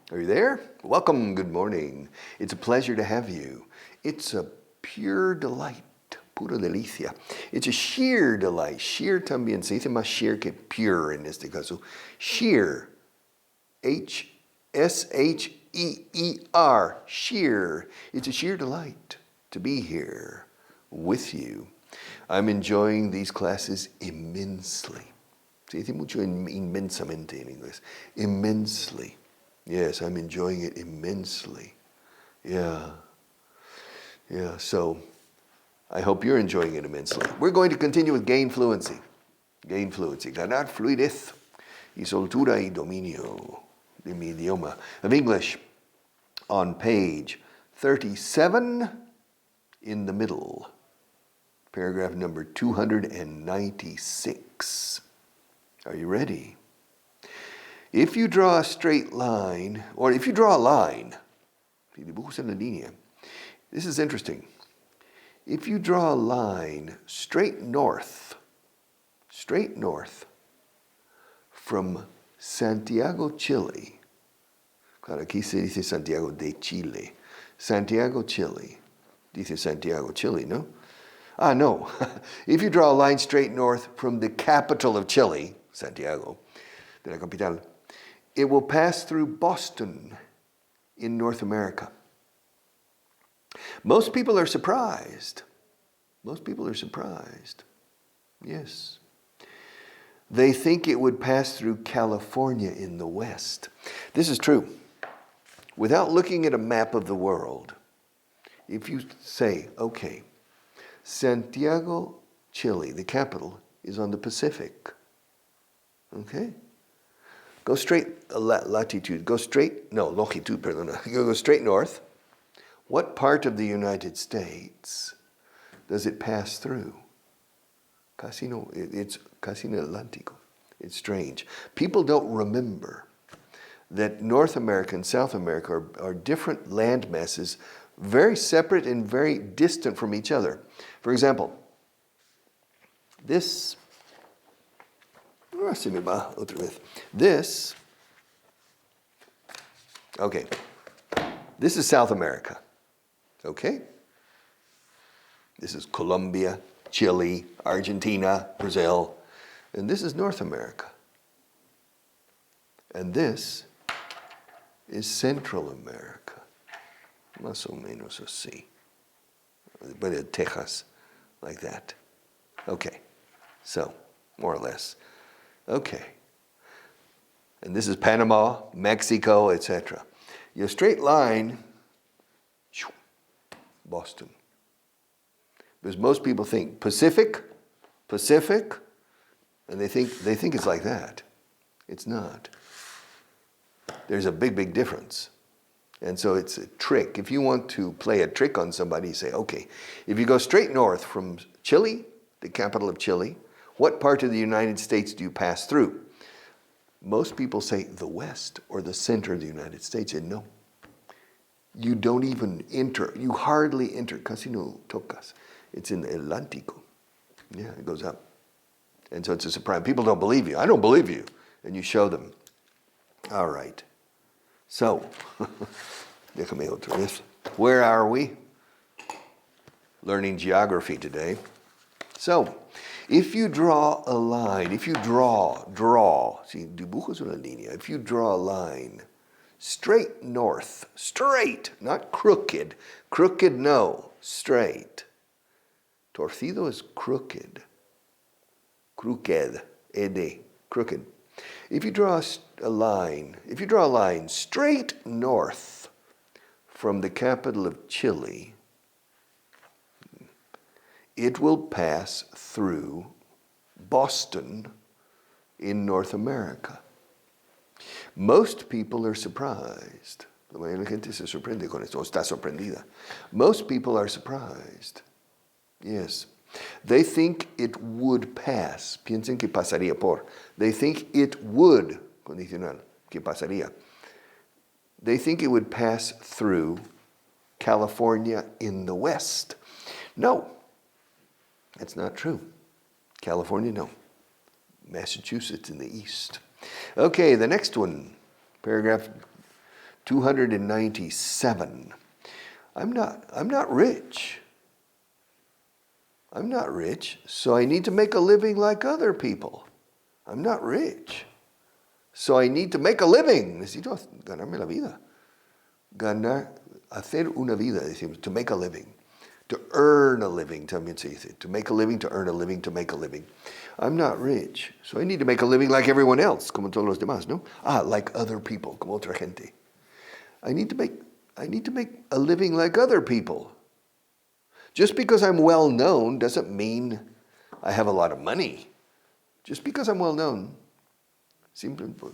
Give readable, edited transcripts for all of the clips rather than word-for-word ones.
Are you there? Welcome, good morning. It's a pleasure to have you. It's a pure delight, pura delicia. It's a sheer delight. Sheer también, se dice más sheer que pure en este caso. Sheer, S-H-E-E-R, sheer. It's a sheer delight to be here with you. I'm enjoying these classes immensely. Se dice mucho inmensamente en inglés. Immensely. Yes, I'm enjoying it immensely. Yeah, so I hope you're enjoying it immensely. We're going to continue with gain fluency. Gain fluency. Ganar fluidez y soltura y dominio de mi idioma. Of English on page 37 in the middle. Paragraph number 296. Are you ready? If you draw a straight line, or if you draw a line, si dibujas en la línea, this is interesting. If you draw a line straight north from Santiago, Chile, claro, aquí se dice Santiago de Chile, Santiago, Chile, dice Santiago, Chile, no? No. If you draw a line straight north from the capital of Chile, Santiago, de la capital, it will pass through Boston in North America. Most people are surprised. Yes. They think it would pass through California in the West. This is true. Without looking at a map of the world, if you say, okay, Santiago, Chile, the capital, is on the Pacific. Okay? Go straight, longitude, go straight north. What part of the United States does it pass through? It's casi no Atlántico. It's strange. People don't remember that North America and South America are different land masses, very separate and very distant from each other. For example, this is South America, okay? This is Colombia, Chile, Argentina, Brazil, and this is North America. And this is Central America, más o menos así, but Texas, like that. Okay, so more or less. Okay. And this is Panama, Mexico, etc. Your straight line, Boston. Because most people think Pacific, and they think it's like that. It's not. There's a big difference. And so it's a trick. If you want to play a trick on somebody, you say, okay, if you go straight north from Chile, the capital of Chile, what part of the United States do you pass through? Most people say the west or the center of the United States, and no. You don't even enter. You hardly enter. Casi no tocas. It's in the Atlántico. Yeah, it goes up. And so it's a surprise. People don't believe you. I don't believe you. And you show them. All right. So, déjame otra vez. Where are we? Learning geography today. So, if you draw a line, if you draw, si dibujas una línea, if you draw a line, straight north, straight, not crooked. Crooked, no, straight. Torcido is crooked. Crooked, ed, crooked. If you draw a line straight north from the capital of Chile, it will pass through Boston in North America. Most people are surprised. La mayoría de la gente se sorprende con esto, o está sorprendida. Most people are surprised. Yes. They think it would pass. Piensen que pasaría por. They think it would, condicional, que pasaría. They think it would pass through California in the west. No. That's not true. California, no. Massachusetts in the east. Okay, the next one, paragraph 297. I'm not rich. I'm not rich, so I need to make a living like other people. I'm not rich, so I need to make a living. Necesito ganarme la vida. Hacer una vida, decimos, to make a living. To earn a living, también se dice. To make a living, to earn a living, to make a living. I'm not rich, so I need to make a living like everyone else, como todos los demás, ¿no? Like other people, como otra gente. I need to make a living like other people. Just because I'm well known doesn't mean I have a lot of money. Just because I'm well known, simplemente porque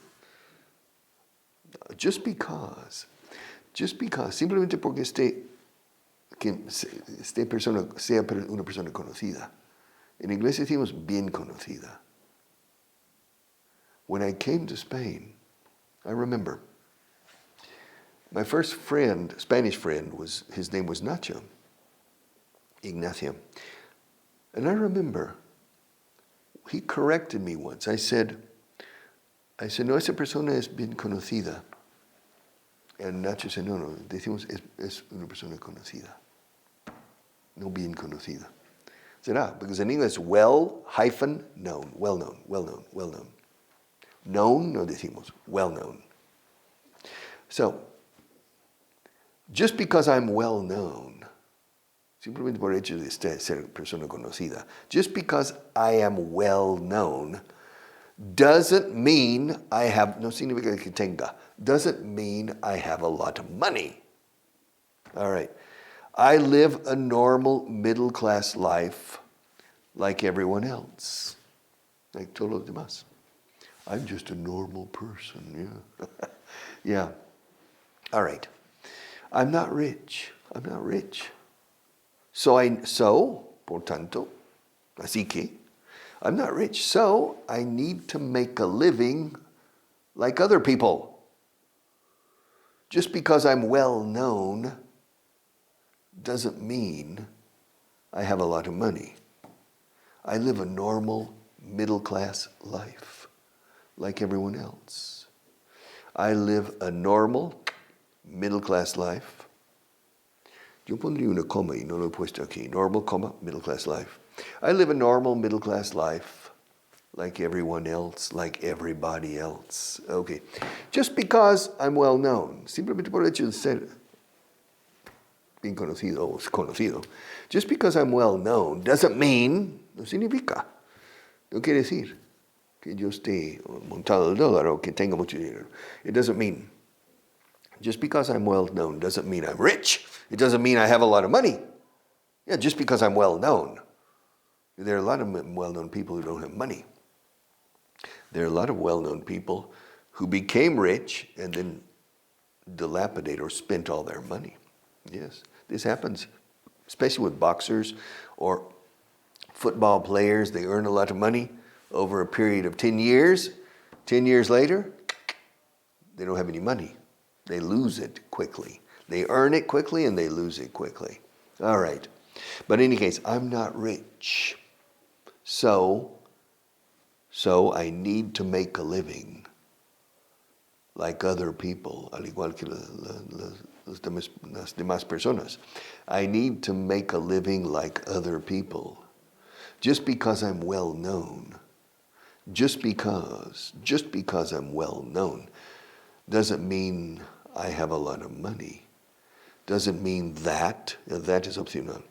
persona sea una persona conocida. En inglés decimos bien conocida. When I came to Spain, I remember my first friend, Spanish friend, his name was Ignacio. And I remember he corrected me once. I said, no, esa persona es bien conocida. And Nacho said, no, decimos es una persona conocida. No bien conocida. I said, because in English, well-known, well-known. Known, no decimos, well-known. So, just because I'm well-known, simplemente por hecho de ser persona conocida, just because I am well-known, doesn't mean I have, no significa que tenga, doesn't mean I have a lot of money. All right. I live a normal middle-class life like everyone else, like todos los demás. I'm just a normal person, yeah. Yeah. All right. I'm not rich. So, por tanto, así que, I'm not rich, so I need to make a living like other people. Just because I'm well known doesn't mean I have a lot of money. I live a normal middle-class life like everyone else. I live a normal middle-class life. Yo pondría una coma y no lo he puesto aquí. Normal, comma, middle-class life. I live a normal middle-class life like everyone else, like everybody else. Okay. Just because I'm well known, simplemente por el hecho de ser bien conocido o conocido, just because I'm well known doesn't mean, no significa, no quiere decir que yo esté montado el dólar o que tenga mucho dinero. It doesn't mean. Just because I'm well known doesn't mean I'm rich. It doesn't mean I have a lot of money. Yeah, just because I'm well known. There are a lot of well-known people who don't have money. There are a lot of well-known people who became rich and then dilapidated or spent all their money. Yes, this happens, especially with boxers or football players. They earn a lot of money over a period of 10 years. 10 years later, they don't have any money. They lose it quickly. They earn it quickly and they lose it quickly. All right. But in any case, I'm not rich. So I need to make a living like other people, al igual que las demás personas. I need to make a living like other people. Just because I'm well known, just because I'm well known, doesn't mean I have a lot of money. Doesn't mean that is opcional.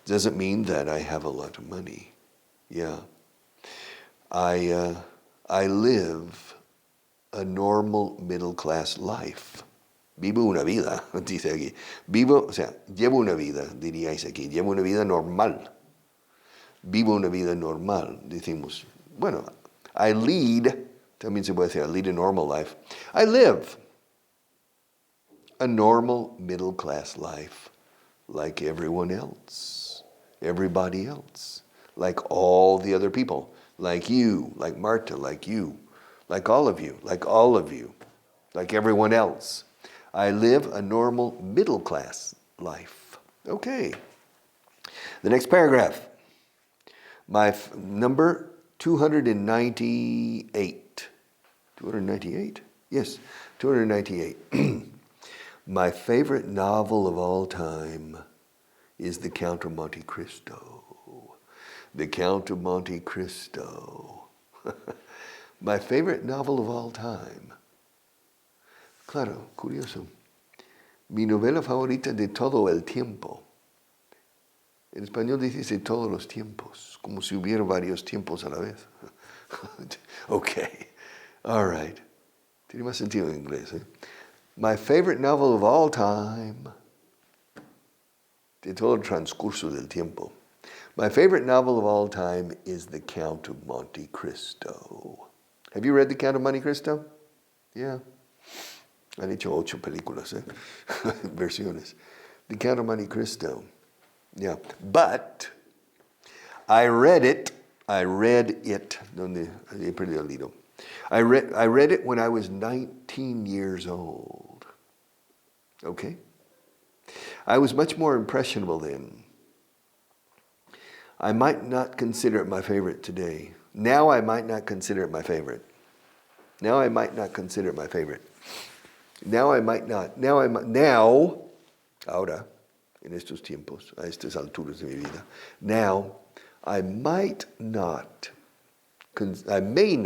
Doesn't mean that I have a lot of money. Yeah. I live a normal middle-class life. Vivo una vida, dice aquí. Llevo una vida, diríais aquí. Llevo una vida normal. Vivo una vida normal, decimos. Bueno, I lead, también se puede decir, I lead a normal life. I live a normal middle-class life like everyone else, everybody else, like all the other people, like you, like Marta, like you, like all of you, like everyone else. I live a normal middle-class life. Okay. The next paragraph. My number 298. 298? Yes, 298. My favorite novel of all time is The Count of Monte Cristo. The Count of Monte Cristo. My favorite novel of all time. Claro, curioso. Mi novela favorita de todo el tiempo. En español dice todos los tiempos, como si hubiera varios tiempos a la vez. Okay, all right. Tiene más sentido en inglés, ¿eh? My favorite novel of all time, de todo el transcurso del tiempo. My favorite novel of all time is The Count of Monte Cristo. Have you read The Count of Monte Cristo? Yeah. Han hecho 8 películas, ¿eh? Versiones. The Count of Monte Cristo. Yeah. But I read it. Donde he perdido el hilo. I read it when I was 19 years old. Okay? I was much more impressionable then. I might not consider it my favorite today. Now I might not consider it my favorite. Now, ahora, en estos tiempos, a estas alturas de mi vida, now, I might not consider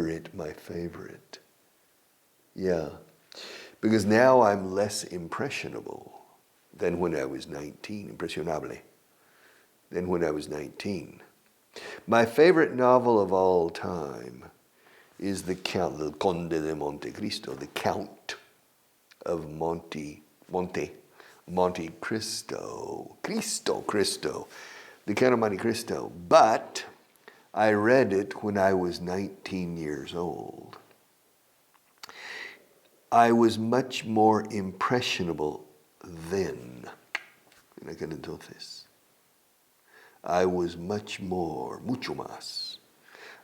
it my favorite. Yeah, because now I'm less impressionable than when I was 19, impresionable, than when I was 19. My favorite novel of all time is The Count, El Conde de Monte Cristo, The Count of Monte Cristo, The Count of Monte Cristo. But I read it when I was 19 years old. I was much more impressionable then. En aquel entonces. I was mucho más.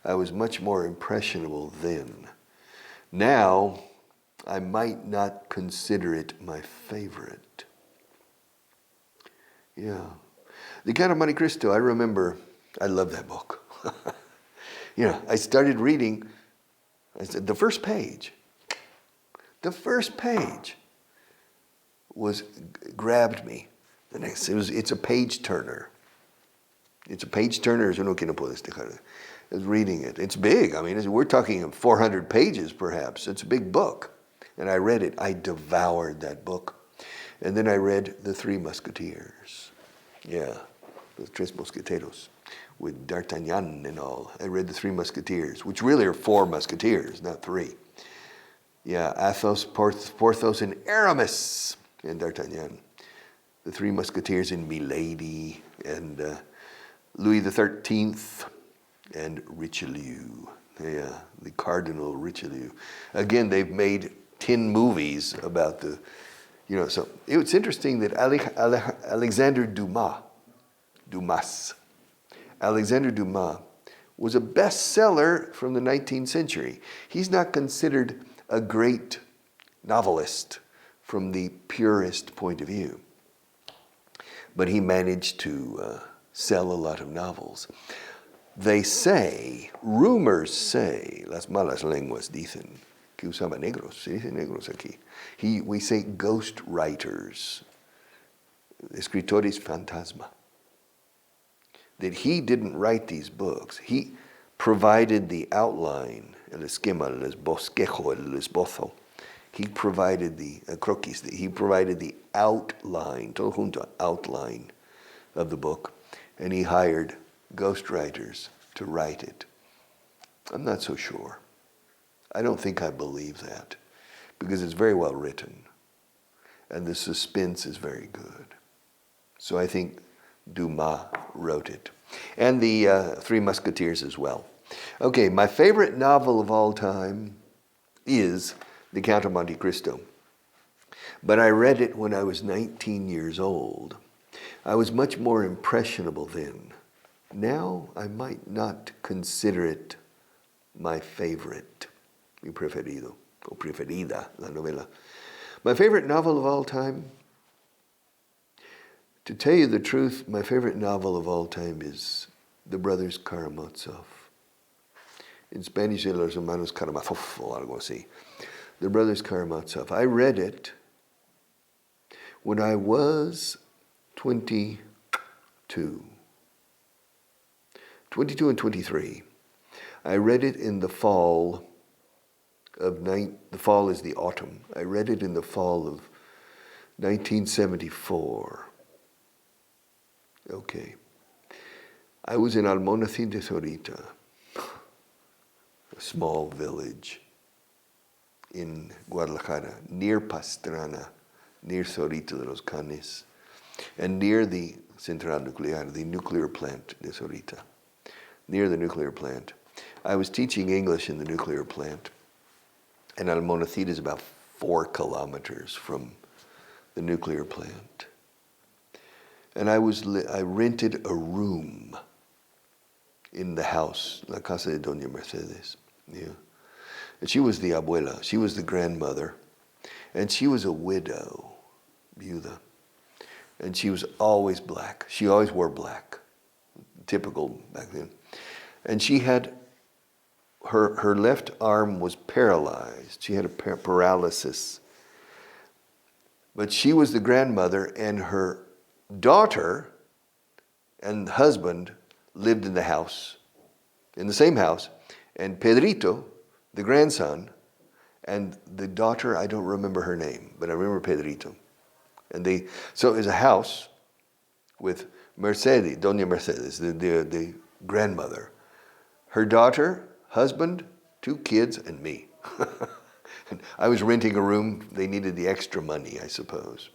I was much more impressionable then. Now, I might not consider it my favorite. Yeah. The Count of Monte Cristo, I remember, I love that book. I started reading, I said, the first page grabbed me. The next, it's a page turner. It's a page turner, eso no que no puedes dejar. I was reading it. It's big. I mean, we're talking 400 pages perhaps. It's a big book. And I read it. I devoured that book. And then I read The Three Musketeers. Yeah, The Tres Mosqueteros, with D'Artagnan and all. I read The Three Musketeers, which really are 4 musketeers, not 3. Yeah, Athos, Porthos, and Aramis, and D'Artagnan. The Three Musketeers and Milady, and Louis XIII, and Richelieu. Yeah, the Cardinal Richelieu. Again, they've made 10 movies about the, so it's interesting that Alexander Dumas was a bestseller from the 19th century. He's not considered a great novelist from the purist point of view, but he managed to sell a lot of novels. They say, rumors say, las malas lenguas dicen, que usaba negros, se dice negros aquí. We say ghost writers, escritores fantasma, that he didn't write these books. He provided the outline, el esquema, el bosquejo, el esbozo. He provided the croquis, he provided the outline, todo junto, outline of the book, and he hired ghostwriters to write it. I'm not so sure. I don't think I believe that, because it's very well written, and the suspense is very good. So I think Dumas wrote it, and the Three Musketeers as well. Okay, my favorite novel of all time is The Count of Monte Cristo, but I read it when I was 19 years old. I was much more impressionable then. Now I might not consider it my favorite, mi preferido, o preferida, la novela. My favorite novel of all time? To tell you the truth, my favorite novel of all time is The Brothers Karamazov. In Spanish, Los Hermanos Karamazov, o algo así. The Brothers Karamazov. I read it when I was 22. 22 and 23. I read it in the fall of the fall is the autumn. I read it in the fall of 1974. Okay. I was in Almonacid de Zorita, a small village in Guadalajara, near Pastrana, near Zorita de los Canes, and near the Central Nuclear, the nuclear plant de Zorita, near the nuclear plant. I was teaching English in the nuclear plant, and Almonacid is about 4 kilometers from the nuclear plant. And I rented a room in the house, La Casa de Doña Mercedes. Yeah. And she was the abuela, she was the grandmother, and she was a widow, viuda. And she was always black. She always wore black, typical back then. And she had, her left arm was paralyzed. She had a paralysis. But she was the grandmother, and her daughter and husband lived in the house, in the same house. And Pedrito, the grandson, and the daughter, I don't remember her name, but I remember Pedrito. And so it was a house with Mercedes, Doña Mercedes, the grandmother, her daughter, husband, 2 kids, and me. And I was renting a room. They needed the extra money, I suppose.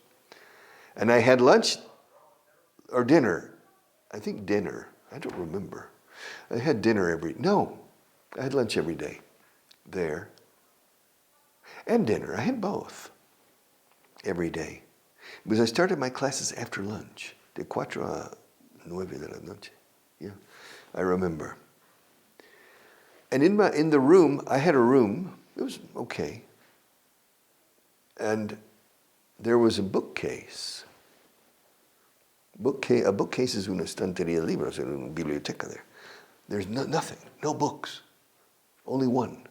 And I had lunch or dinner. I think dinner. I don't remember. I had dinner I had lunch every day there. And dinner. I had both every day. Because I started my classes after lunch, de 4 a 9 de la noche. Yeah, I remember. And in the room, I had a room. It was okay. And there was a bookcase. A bookcase is una estantería de libros, una biblioteca there. There's nothing, no books. Only one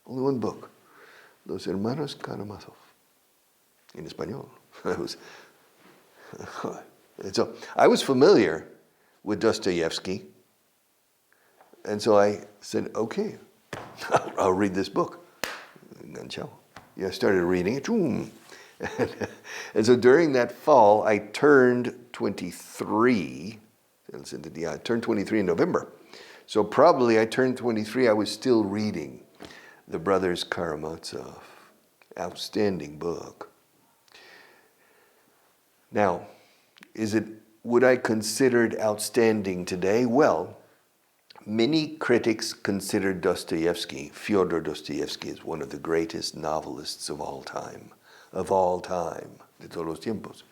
book. Los Hermanos Karamazov. In Espanol. And so I was familiar with Dostoevsky. And so I said, okay, I'll read this book. Enganchado. Yeah, I started reading it. And so during that fall, I turned 23. I turned 23 in November. So probably I turned 23, I was still reading The Brothers Karamazov. Outstanding book. Now, would I consider it outstanding today? Well, many critics consider Fyodor Dostoevsky, as one of the greatest novelists of all time, de todos los tiempos,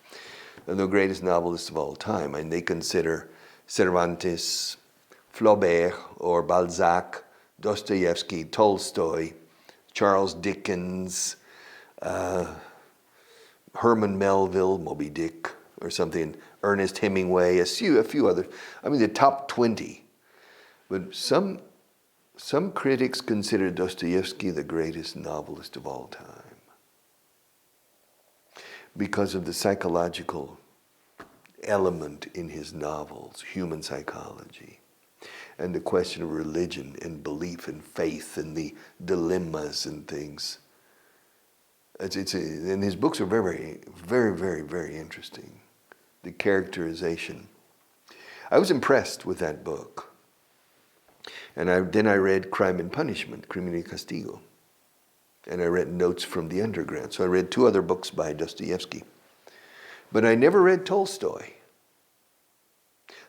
and the greatest novelists of all time. And they consider Cervantes, Flaubert, or Balzac, Dostoevsky, Tolstoy, Charles Dickens, Herman Melville, Moby Dick, or something, Ernest Hemingway, a few others. I mean, the top 20. But some critics consider Dostoevsky the greatest novelist of all time because of the psychological element in his novels, human psychology, and the question of religion and belief and faith and the dilemmas and things. And his books are very, very, very, very interesting. The characterization. I was impressed with that book. And then I read Crime and Punishment, Crimen y Castigo. And I read Notes from the Underground. So I read 2 other books by Dostoevsky. But I never read Tolstoy.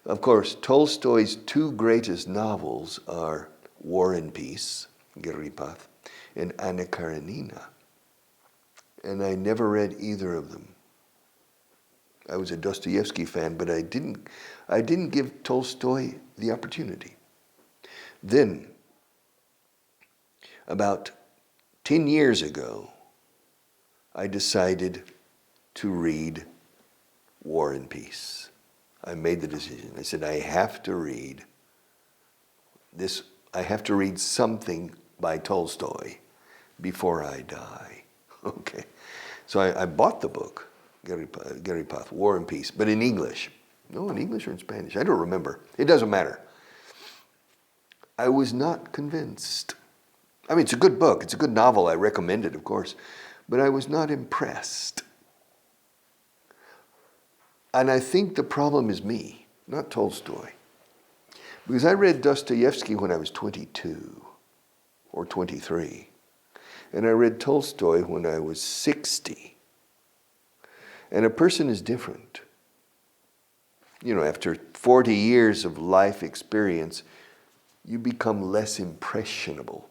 Of course, Tolstoy's 2 greatest novels are War and Peace, Guerra y Paz, and Anna Karenina. And I never read either of them. I was a Dostoevsky fan, but I didn't give Tolstoy the opportunity. Then, about 10 years ago, I decided to read War and Peace. I made the decision. I said, I have to read this. I have to read something by Tolstoy before I die. Okay. So I bought the book, Gary Path, War and Peace, but in English. No, in English or in Spanish. I don't remember. It doesn't matter. I was not convinced. I mean, it's a good book. It's a good novel. I recommend it, of course. But I was not impressed. And I think the problem is me, not Tolstoy. Because I read Dostoevsky when I was 22 or 23. And I read Tolstoy when I was 60. And a person is different. You know, after 40 years of life experience, you become less impressionable.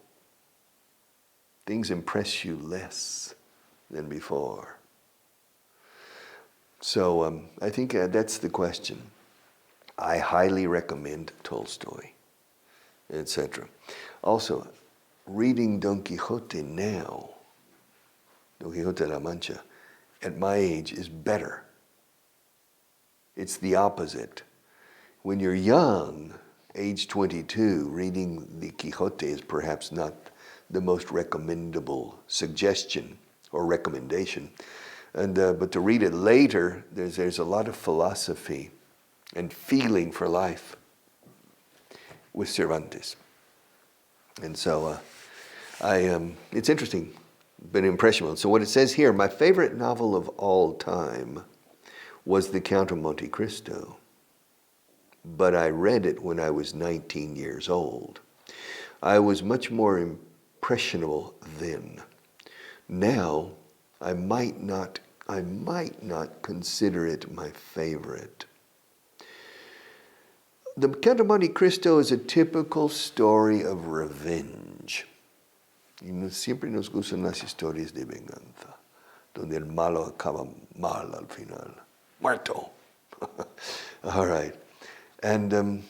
Things impress you less than before. So I think that's the question. I highly recommend Tolstoy, etc. Also, reading Don Quixote now, Don Quixote de la Mancha, at my age is better. It's the opposite. When you're young, age 22, reading the Quixote is perhaps not the most recommendable suggestion or recommendation. But to read it later, there's a lot of philosophy and feeling for life with Cervantes. And so it's interesting, but impressionable. So what it says here, my favorite novel of all time was The Count of Monte Cristo. But I read it when I was 19 years old. I was much more impressionable then. Now, I might not consider it my favorite. The Count of Monte Cristo is a typical story of revenge. Y siempre nos gustan las historias de venganza, donde el malo acaba mal al final. Muerto. All right. And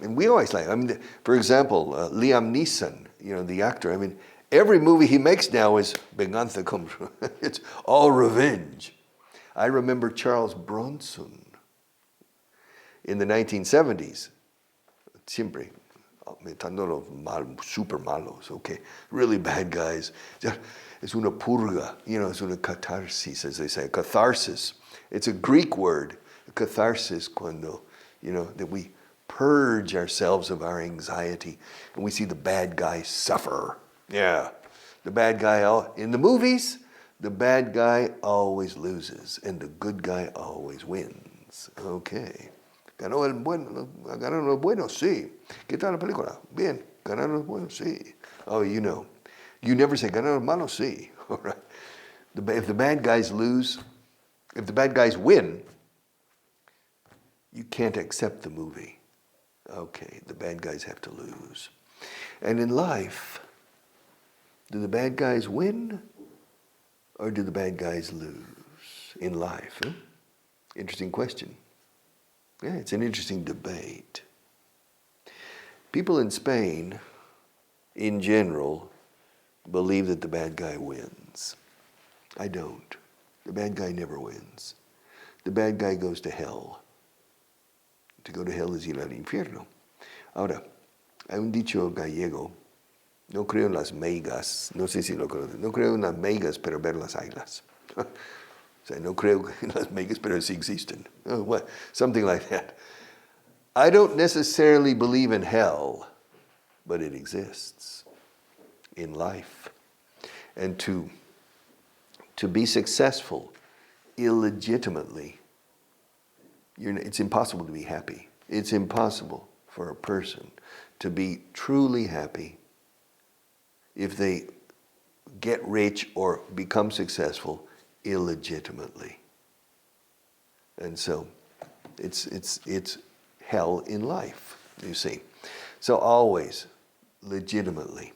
we always like, I mean, for example, Liam Neeson, you know, the actor, I mean, every movie he makes now is venganza comes. It's all revenge. I remember Charles Bronson in the 1970s. Siempre, super malos, okay, really bad guys. Es una purga, you know, es una catarsis, as they say, catharsis. It's a Greek word, catharsis, cuando, you know, that we purge ourselves of our anxiety and we see the bad guy suffer. Yeah, the bad guy, in the movies, the bad guy always loses and the good guy always wins. Okay. Ganaron los buenos, sí. ¿Qué tal la película? Bien. Ganaron los buenos, sí. Oh, you know. You never say, ganaron los malos, sí. All right. If the bad guys lose, if the bad guys win, you can't accept the movie. Okay, the bad guys have to lose. And in life, do the bad guys win or do the bad guys lose in life? Huh? Interesting question. Yeah, it's an interesting debate. People in Spain, in general, believe that the bad guy wins. I don't. The bad guy never wins. The bad guy goes to hell. To go to hell is ir al infierno. Ahora, hay un dicho gallego, no creo en las meigas, no sé si lo conocen, no creo en las meigas, pero ver las águilas. O sea, no creo en las meigas, pero sí existen. Oh, what? Something like that. I don't necessarily believe in hell, but it exists in life. And to be successful illegitimately, it's impossible to be happy. It's impossible for a person to be truly happy if they get rich or become successful illegitimately. And so it's hell in life, you see. So always legitimately,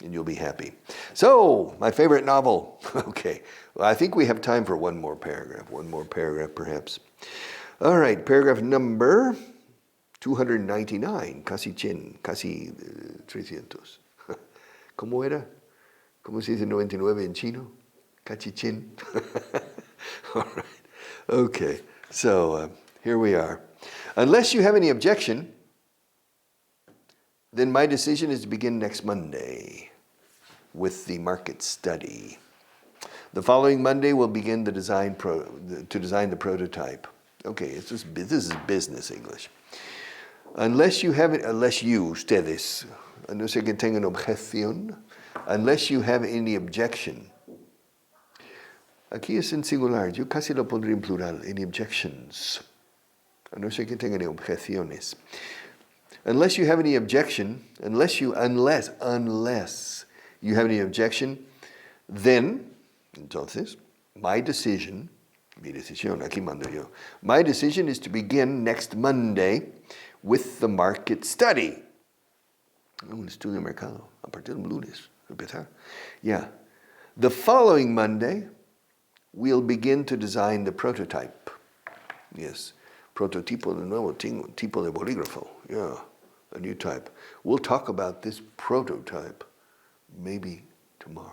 and you'll be happy. So, my favorite novel. Okay, well, I think we have time for one more paragraph perhaps. All right, paragraph number 299, casi 300. ¿Cómo era? ¿Cómo se dice 99 en chino? Cachichín. All right. Okay. So here we are. Unless you have any objection, then my decision is to begin next Monday. with the market study. The following Monday, we'll begin to design the prototype. Okay, this is business English. Unless you, ustedes, a no ser que tengan objeción, unless you have any objection. Aquí es en singular, yo casi lo pondría en plural, any objections. A no ser que tengan any objeciones. Unless you have any objection, unless you have any objection, then, entonces, my decision, mi decisión, aquí mando yo. My decision is to begin next Monday with the market study. Un estudio de mercado, a partir del lunes, empezar. Yeah. The following Monday, we'll begin to design the prototype. Yes. Prototipo de nuevo, tipo de bolígrafo. Yeah. A new type. We'll talk about this prototype maybe tomorrow.